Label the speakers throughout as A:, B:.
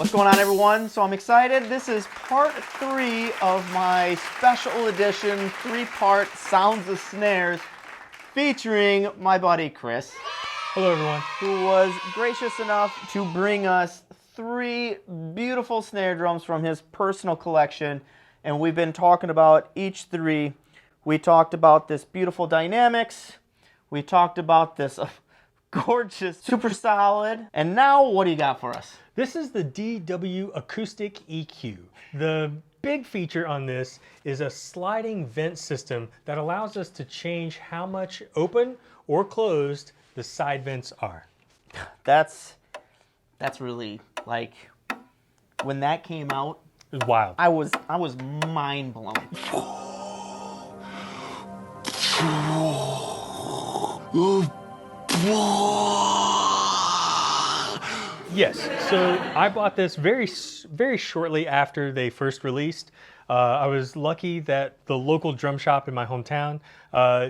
A: What's going on, everyone? So I'm excited. This is part 3 of my special edition 3-part Sounds of Snares featuring my buddy Chris.
B: Hello, everyone.
A: Who was gracious enough to bring us 3 beautiful snare drums from his personal collection. And we've been talking about each 3. We talked about this beautiful dynamics. We talked about this gorgeous, super solid. And now, what do you got for us?
B: This is the DW Acoustic EQ. The big feature on this is a sliding vent system that allows us to change how much open or closed the side vents are.
A: That's really, like, when that came out,
B: It was wild.
A: I was mind blown.
B: Yes, so I bought this very shortly after they first released. I was lucky that the local drum shop in my hometown,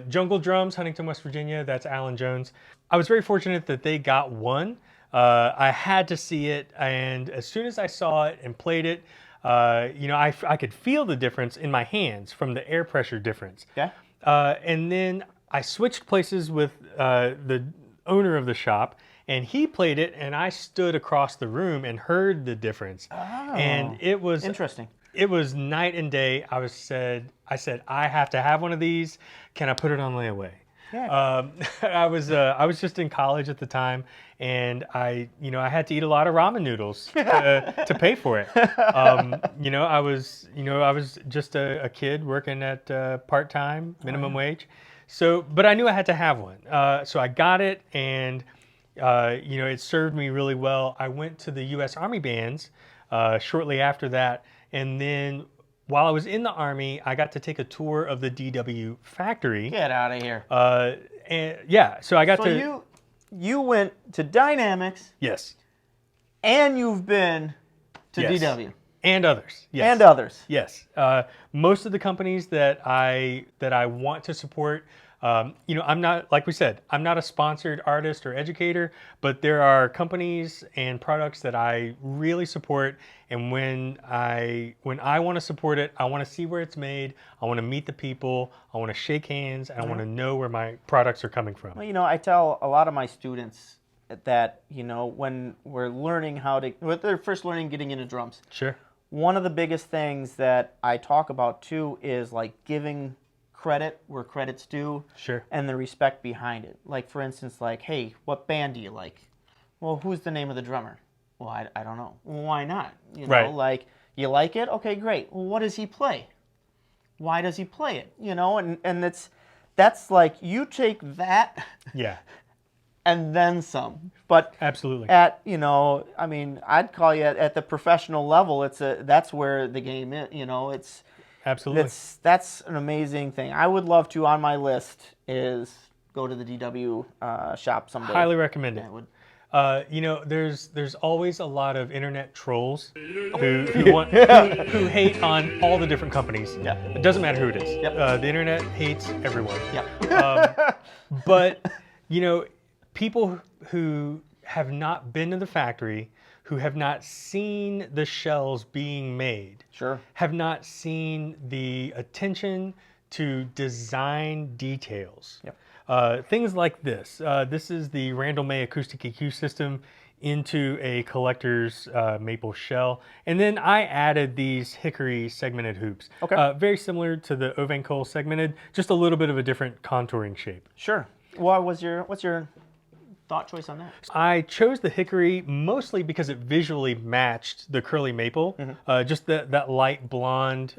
B: Jungle Drums, Huntington, West Virginia, that's Alan Jones. I was very fortunate that they got one. I had to see it, and as soon as I saw it and played it, I could feel the difference in my hands from the air pressure difference.
A: Okay.
B: And then I switched places with the owner of the shop, and he played it, and I stood across the room and heard the difference.
A: Oh,
B: and it was
A: interesting.
B: It was night and day. I said, I have to have one of these. Can I put it on layaway?
A: Yeah.
B: I was just in college at the time, and I had to eat a lot of ramen noodles to pay for it. I was just a kid working at part-time minimum wage. So, but I knew I had to have one. So I got it, and it served me really well. I went to the U.S. Army bands shortly after that, and then while I was in the Army, I got to take a tour of the DW factory.
A: Get out of here.
B: And yeah, so I got to.
A: So you went to Dynamics.
B: Yes.
A: And you've been to
B: Yes.
A: DW.
B: And others. Yes.
A: And others.
B: Yes. Most of the companies that I want to support, I'm not, like we said, I'm not a sponsored artist or educator, but there are companies and products that I really support. And when I want to support it, I want to see where it's made. I want to meet the people. I want to shake hands. And I want to know where my products are coming from.
A: Well, I tell a lot of my students that, when we're learning when they're first learning getting into drums.
B: Sure.
A: One of the biggest things that I talk about too is like giving credit where credit's due.
B: Sure.
A: And the respect behind it. Like, for instance, like, hey, what band do you like? Well, who's the name of the drummer? Well, I don't know. Well, why not?
B: Right.
A: Like, you like it? Okay, great. Well, what does he play? Why does he play it? And that's like, you take that
B: Yeah.
A: and then some. But
B: Absolutely.
A: I'd call you at the professional level, that's where the game is, it's
B: Absolutely.
A: that's an amazing thing. I would love to, on my list, is go to the DW shop someday.
B: Highly recommend it.
A: I would.
B: There's always a lot of internet trolls who hate on all the different companies.
A: Yeah.
B: It doesn't matter who it is.
A: Yep.
B: The internet hates everyone.
A: Yeah.
B: But people who have not been to the factory, who have not seen the shells being made,
A: Sure.
B: have not seen the attention to design details.
A: Yep.
B: Things like this. This is the Randall May Acoustic EQ system into a collector's maple shell. And then I added these hickory segmented hoops.
A: Okay.
B: Very similar to the Ovancole segmented, just a little bit of a different contouring shape.
A: Sure. What's your thought choice on that?
B: I chose the hickory mostly because it visually matched the curly maple, just that light blonde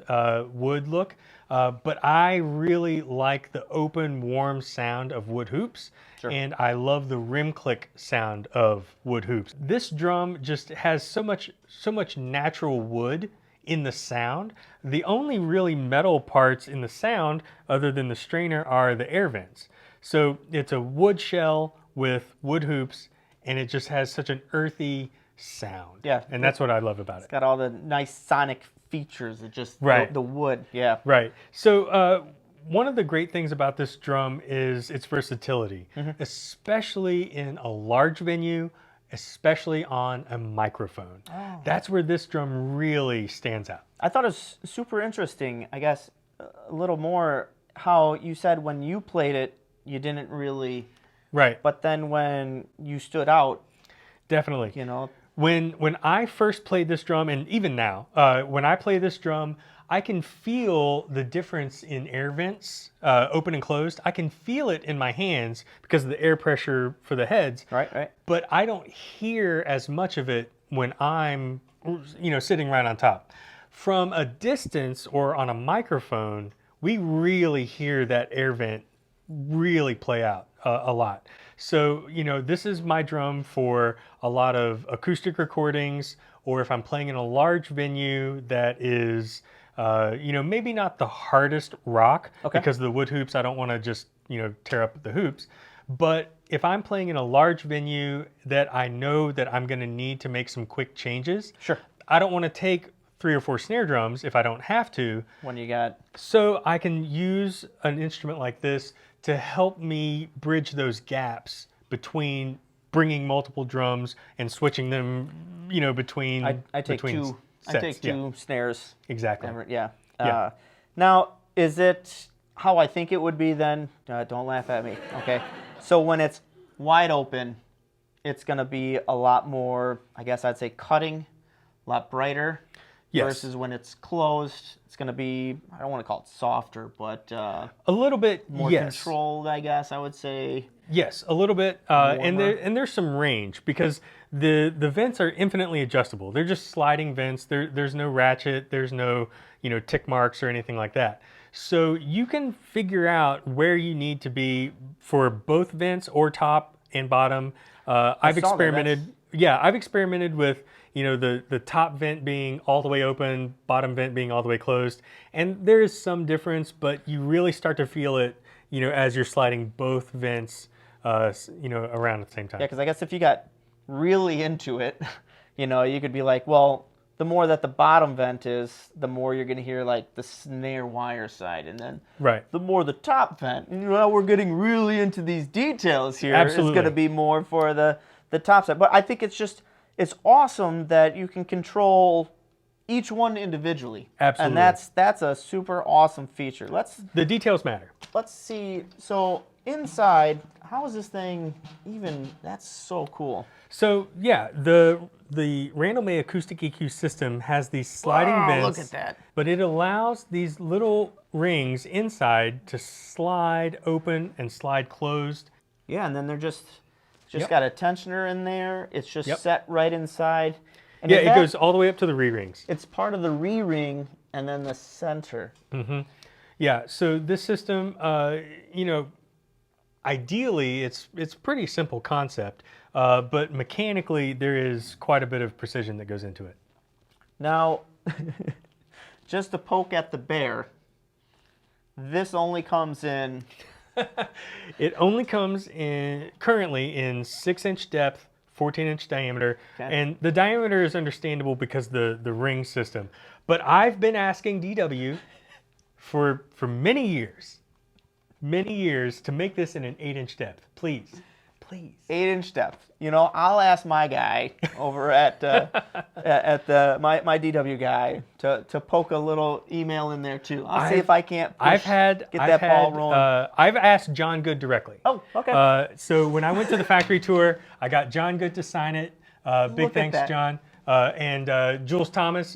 B: wood look. But I really like the open, warm sound of wood hoops,
A: Sure.
B: and I love the rim click sound of wood hoops. This drum just has so much natural wood in the sound. The only really metal parts in the sound, other than the strainer, are the air vents. So it's a wood shell with wood hoops, and it just has such an earthy sound.
A: Yeah.
B: And that's what I love about it.
A: It's got all the nice sonic features. It just
B: Right.
A: the wood. Yeah.
B: Right. So one of the great things about this drum is its versatility, especially in a large venue especially on a microphone.
A: Oh.
B: That's where this drum really stands out.
A: I thought it was super interesting, I guess, a little more how you said when you played it, you didn't really,
B: Right.
A: but then when you stood out,
B: Definitely.
A: you know.
B: When I first played this drum, and even now, when I play this drum, I can feel the difference in air vents, open and closed. I can feel it in my hands because of the air pressure for the heads.
A: Right.
B: But I don't hear as much of it when I'm, sitting right on top. From a distance or on a microphone, we really hear that air vent really play out a lot. So, this is my drum for a lot of acoustic recordings, or if I'm playing in a large venue that is, maybe not the hardest rock, because of the wood hoops, I don't want to just, tear up the hoops. But if I'm playing in a large venue that I know that I'm going to need to make some quick changes,
A: Sure.
B: I don't want to take 3 or 4 snare drums if I don't have to.
A: When you got...
B: So I can use an instrument like this to help me bridge those gaps between bringing multiple drums and switching them, between
A: I take
B: between
A: two.
B: sets.
A: I take two snares.
B: Exactly.
A: Yeah.
B: Yeah.
A: Now, is it how I think it would be then? Don't laugh at me, okay? So when it's wide open, it's going to be a lot more, I guess I'd say, cutting, a lot brighter.
B: Yes.
A: Versus when it's closed, it's going to be, I don't want to call it softer, but
B: a little bit
A: more controlled, I guess I would say.
B: Yes, a little bit, and there's some range because the vents are infinitely adjustable. They're just sliding vents. There's no ratchet. There's no tick marks or anything like that. So you can figure out where you need to be for both vents or top and bottom. I've experimented. Yeah, I've experimented with the top vent being all the way open, bottom vent being all the way closed, and there is some difference, but you really start to feel it as you're sliding both vents around at the same time.
A: Yeah, because I guess if you got really into it, you could be like, well, the more that the bottom vent is, the more you're going to hear like the snare wire side, and then the more the top vent. Now we're getting really into these details here.
B: Absolutely.
A: It's going to be more for the top side. But I think it's awesome that you can control each one individually.
B: Absolutely.
A: And that's a super awesome feature.
B: The details matter.
A: Let's see. So inside, how is this thing even? That's so cool.
B: So yeah, the Randall May Acoustic EQ system has these sliding vents.
A: Look at that.
B: But it allows these little rings inside to slide open and slide closed.
A: Yeah, and then they're just got a tensioner in there. It's just set right inside. And
B: it goes all the way up to the re-rings.
A: It's part of the re-ring and then the center.
B: Mm-hmm. Yeah, so this system, ideally, it's pretty simple concept, but mechanically there is quite a bit of precision that goes into it.
A: Now, just to poke at the bear, this only comes in...
B: It only comes in currently in 6-inch depth, 14-inch diameter, and the diameter is understandable because the ring system. But I've been asking DW for many years to make this in an 8-inch depth. Please.
A: 8-inch depth. I'll ask my guy over at my DW guy to poke a little email in there too. I'll see if I can't get that ball rolling.
B: I've asked John Good directly.
A: Oh, okay.
B: So when I went to the factory tour, I got John Good to sign it. Big thanks, John. And Jules Thomas,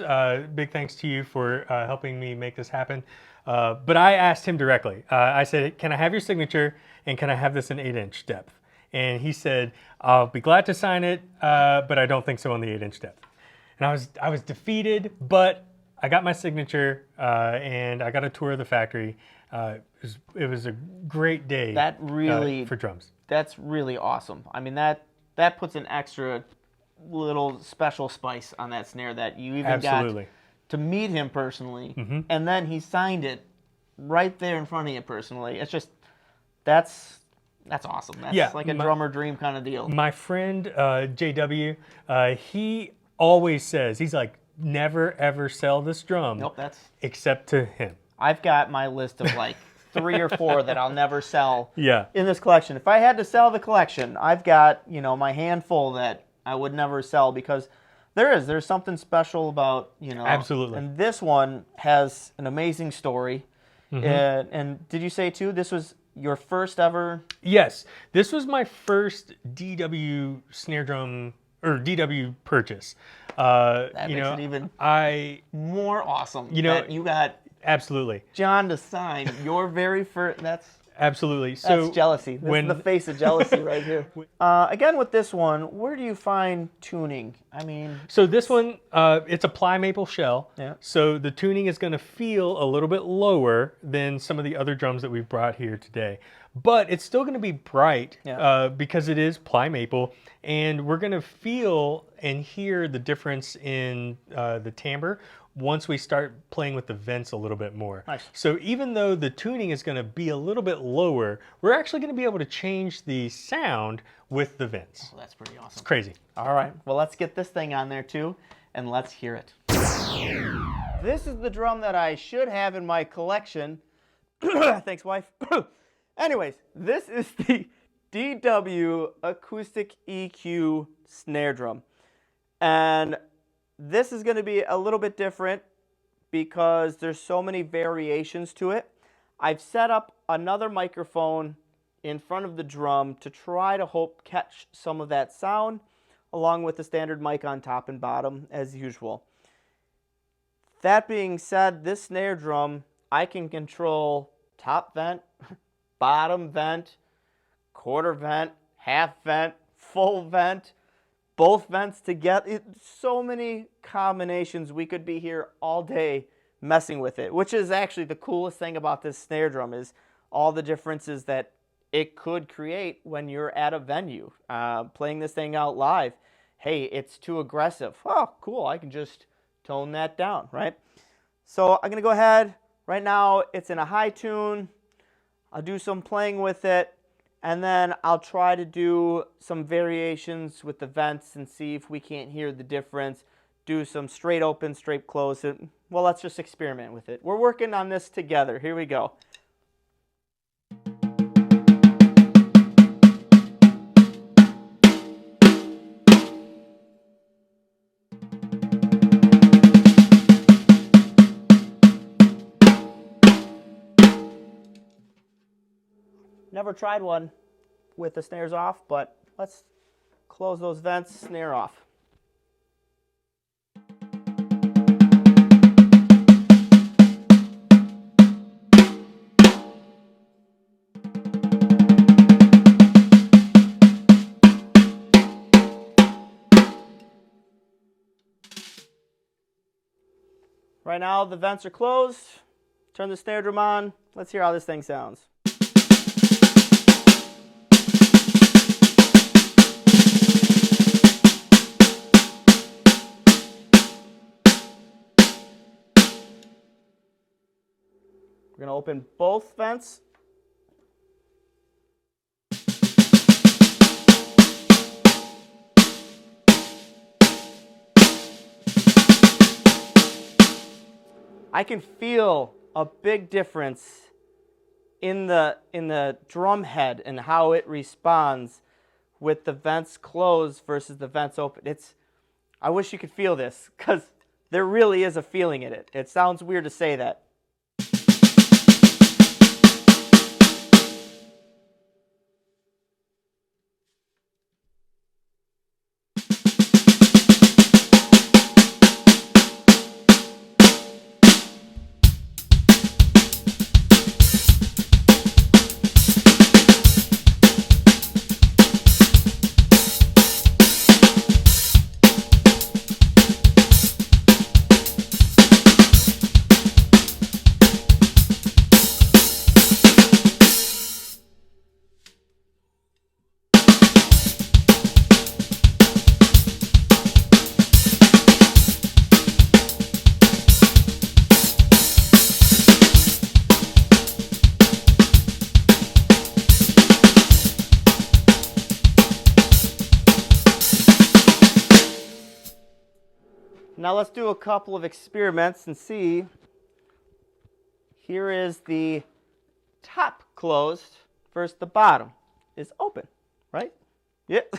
B: big thanks to you for helping me make this happen. But I asked him directly. I said, can I have your signature and can I have this in 8-inch depth? And he said, I'll be glad to sign it, but I don't think so on the 8-inch depth. And I was defeated, but I got my signature and I got a tour of the factory. It was a great day for drums.
A: That's really awesome. I mean, that puts an extra little special spice on that snare that you even got to meet him personally. Mm-hmm. And then he signed it right there in front of you personally. It's just, that's awesome. That's like a drummer dream kind of deal.
B: My friend JW, he always says, he's like, never ever sell this drum.
A: Nope,
B: except to him.
A: I've got my list of like 3 or 4 that I'll never sell
B: in
A: this collection. If I had to sell the collection, I've got, my handful that I would never sell, because there's something special about, you know.
B: Absolutely.
A: And this one has an amazing story. And did you say too, this was your first ever?
B: Yes, this was my first DW snare drum, or DW purchase.
A: That
B: you
A: makes
B: know,
A: it even
B: I
A: more awesome.
B: You know,
A: that you got
B: absolutely
A: John to sign your very first.
B: Absolutely. So
A: That's jealousy. This is the face of jealousy right here. Again, with this one, where do you find tuning? I mean,
B: so this one, it's a ply maple shell.
A: Yeah.
B: So the tuning is going to feel a little bit lower than some of the other drums that we've brought here today. But it's still going to be bright because it is ply maple. And we're going to feel and hear the difference in the timbre once we start playing with the vents a little bit more.
A: Nice.
B: So even though the tuning is going to be a little bit lower, we're actually going to be able to change the sound with the vents.
A: Oh, that's pretty awesome.
B: It's crazy.
A: All right, well, let's get this thing on there too, and let's hear it. This is the drum that I should have in my collection. Thanks, wife. Anyways, this is the DW Acoustic EQ snare drum. And this is going to be a little bit different because there's so many variations to it. I've set up another microphone in front of the drum to try to catch some of that sound, along with the standard mic on top and bottom as usual. That being said, this snare drum, I can control top vent, bottom vent, quarter vent, half vent, full vent, both vents together. So many combinations. We could be here all day messing with it, which is actually the coolest thing about this snare drum, is all the differences that it could create when you're at a venue, playing this thing out live. Hey, it's too aggressive. Oh, cool, I can just tone that down, right? So I'm gonna go ahead, right now it's in a high tune. I'll do some playing with it, and then I'll try to do some variations with the vents and see if we can't hear the difference. Do some straight open, straight close. Well, let's just experiment with it. We're working on this together. Here we go. Never tried one with the snares off, but let's close those vents, snare off. Right now the vents are closed. Turn the snare drum on. Let's hear how this thing sounds. We're going to open both vents. I can feel a big difference in the drum head and how it responds with the vents closed versus the vents open. I wish you could feel this, because there really is a feeling in it. It sounds weird to say that. Now let's do a couple of experiments and see. Here is the top closed versus the bottom is open, right? Yep.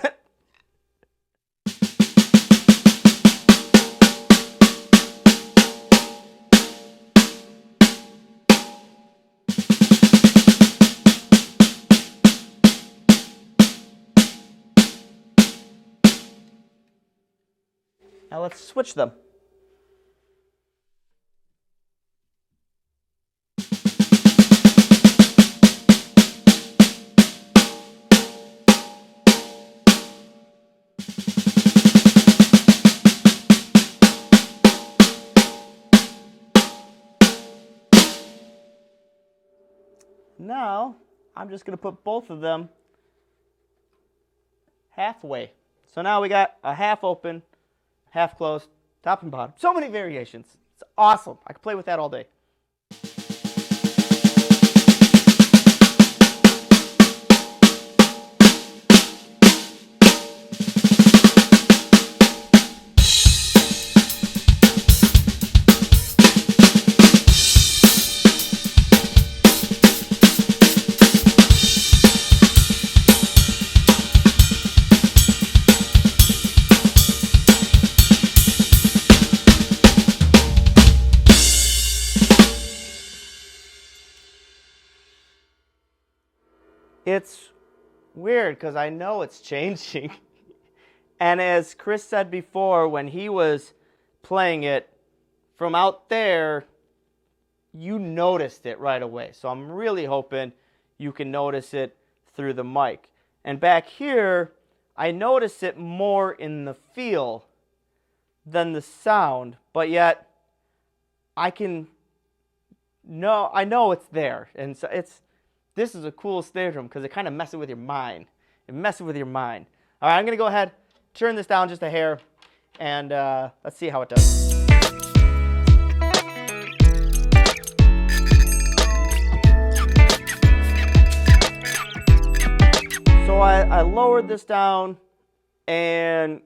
A: Now let's switch them. Now, I'm just going to put both of them halfway. So now we got a half open, half closed, top and bottom. So many variations. It's awesome. I could play with that all day. It's weird because I know it's changing. And as Chris said before, when he was playing it from out there, you noticed it right away. So I'm really hoping you can notice it through the mic. And back here, I notice it more in the feel than the sound, but yet I know it's there. And so this is a cool snare drum because it kind of messes with your mind. It messes with your mind. All right, I'm going to go ahead, turn this down just a hair, and let's see how it does. So I lowered this down, and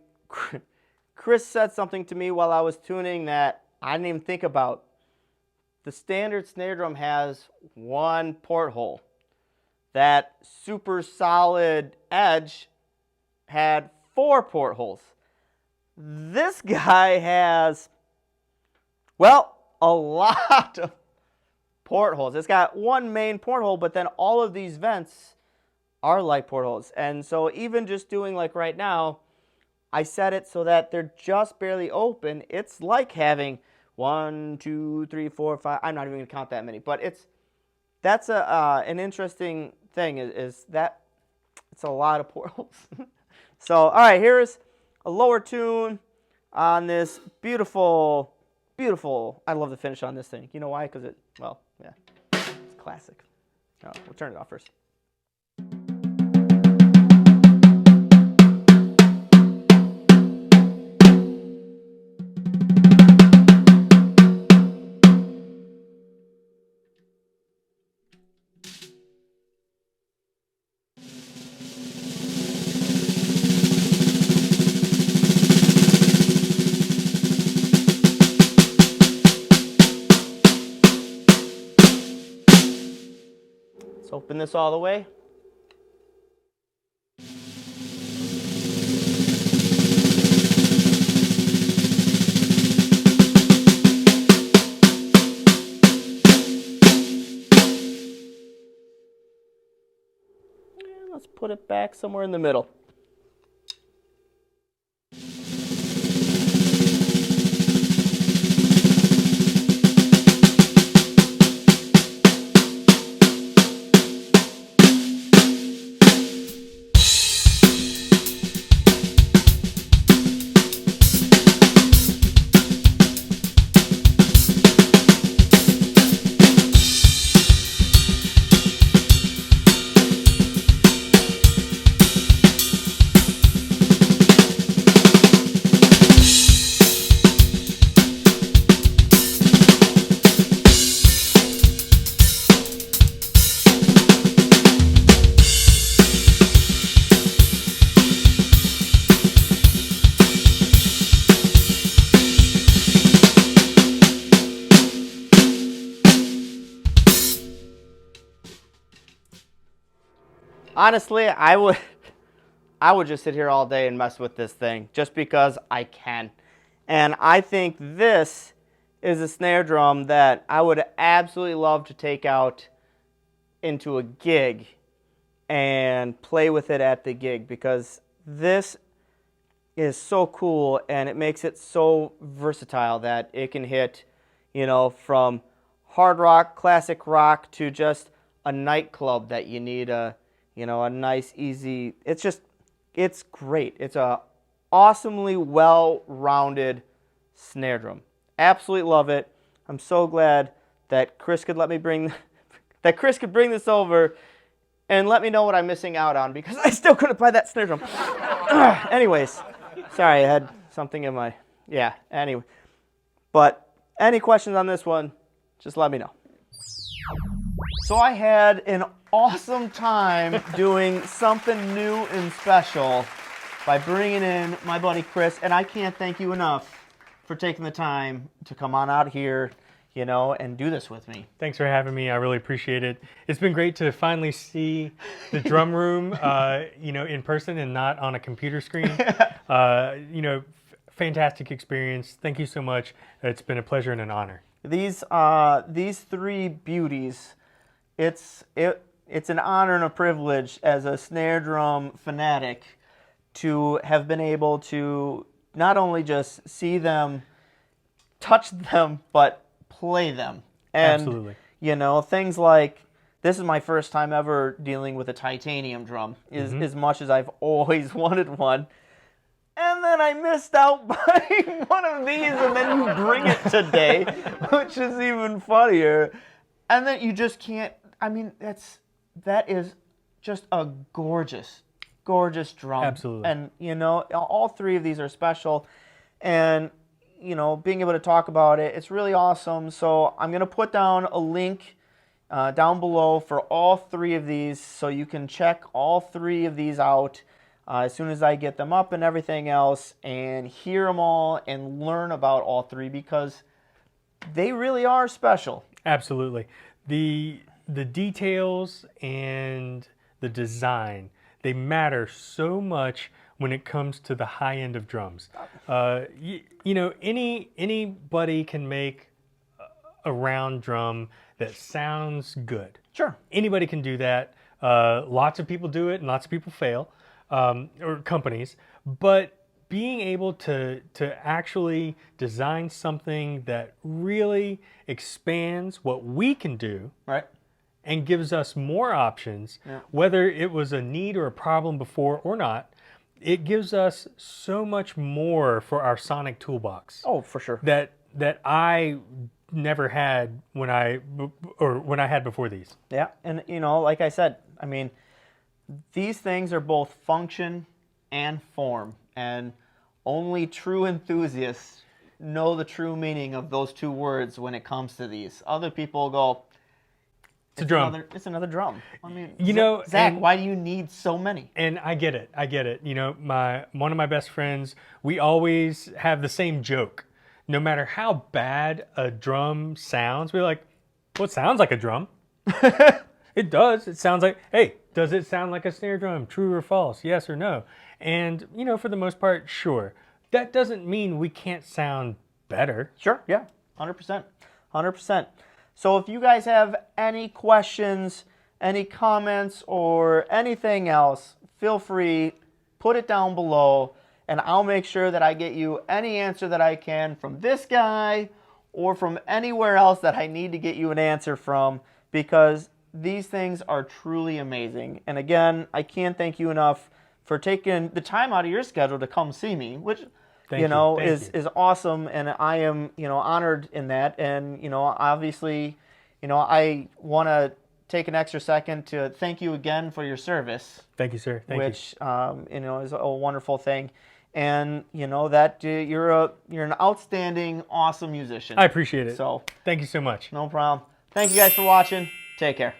A: Chris said something to me while I was tuning that I didn't even think about. The standard snare drum has one porthole. That super solid Edge had 4 portholes. This guy has, well, a lot of portholes. It's got one main porthole, but then all of these vents are like portholes. And so even just doing like right now, I set it so that they're just barely open. It's like having 1, 2, 3, 4, 5. I'm not even going to count that many, but that's an interesting thing is that it's a lot of portholes. So, all right, here's a lower tune on this beautiful, beautiful. I love the finish on this thing. You know why? Because yeah, it's classic. Oh, we'll turn it off first. Let's open this all the way. And let's put it back somewhere in the middle. Honestly, I would just sit here all day and mess with this thing just because I can. And I think this is a snare drum that I would absolutely love to take out into a gig and play with it at the gig, because this is so cool, and it makes it so versatile that it can hit, you know, from hard rock, classic rock to just a nightclub that you need a, you know, a nice, easy. It's great. It's a awesomely well-rounded snare drum. Absolutely love it. I'm so glad that Chris could bring this over and let me know what I'm missing out on, because I still couldn't buy that snare drum. Anyways, sorry, I had something in my, yeah, anyway. But any questions on this one, just let me know. So I had an awesome time doing something new and special by bringing in my buddy Chris, and I can't thank you enough for taking the time to come on out here, you know, and do this with me.
B: Thanks for having me. I really appreciate it. It's been great to finally see the drum room, you know, in person and not on a computer screen. You know, fantastic experience. Thank you so much. It's been a pleasure and an honor.
A: These three beauties, it's an honor and a privilege as a snare drum fanatic to have been able to not only just see them, touch them, but play them. And,
B: absolutely.
A: You know, things like, this is my first time ever dealing with a titanium drum, as much as I've always wanted one. And then I missed out buying one of these, and then you bring it today, which is even funnier. And then you just can't, I mean, that is just a gorgeous drum.
B: Absolutely.
A: And, you know, all three of these are special. And, you know, being able to talk about it, it's really awesome. So I'm going to put down a link down below for all three of these, so you can check all three of these out as soon as I get them up and everything else, and hear them all and learn about all three, because they really are special.
B: Absolutely. The details and the design, they matter so much when it comes to the high end of drums. You know, anybody can make a round drum that sounds good.
A: Sure.
B: Anybody can do that. Lots of people do it and lots of people fail, or companies. But being able to actually design something that really expands what we can do,
A: right,
B: and gives us more options, whether it was a need or a problem before or not, it gives us so much more for our sonic toolbox.
A: Oh, for sure.
B: That I never had when I had before these.
A: Yeah, and you know, like I said, I mean, these things are both function and form, and only true enthusiasts know the true meaning of those two words when it comes to these. Other people go,
B: it's a drum.
A: It's another drum. I mean,
B: you know,
A: Zach, why do you need so many?
B: And I get it. You know, one of my best friends, we always have the same joke. No matter how bad a drum sounds, we're like, well, it sounds like a drum. It does. It sounds like, hey, does it sound like a snare drum? True or false? Yes or no? And, you know, for the most part, sure. That doesn't mean we can't sound better.
A: Sure, yeah, 100%. 100%. So if you guys have any questions, any comments, or anything else, feel free, put it down below, and I'll make sure that I get you any answer that I can from this guy or from anywhere else that I need to get you an answer from, because these things are truly amazing. And again, I can't thank you enough for taking the time out of your schedule to come see me, which is awesome, and I am, you know, honored in that. And, you know, obviously, you know, I want to take an extra second to thank you again for your service.
B: Thank you, sir. Thank you.
A: Which, you know, is a wonderful thing. And, you know, that you're an outstanding, awesome musician.
B: I appreciate it.
A: So
B: thank you so much.
A: No problem. Thank you guys for watching. Take care.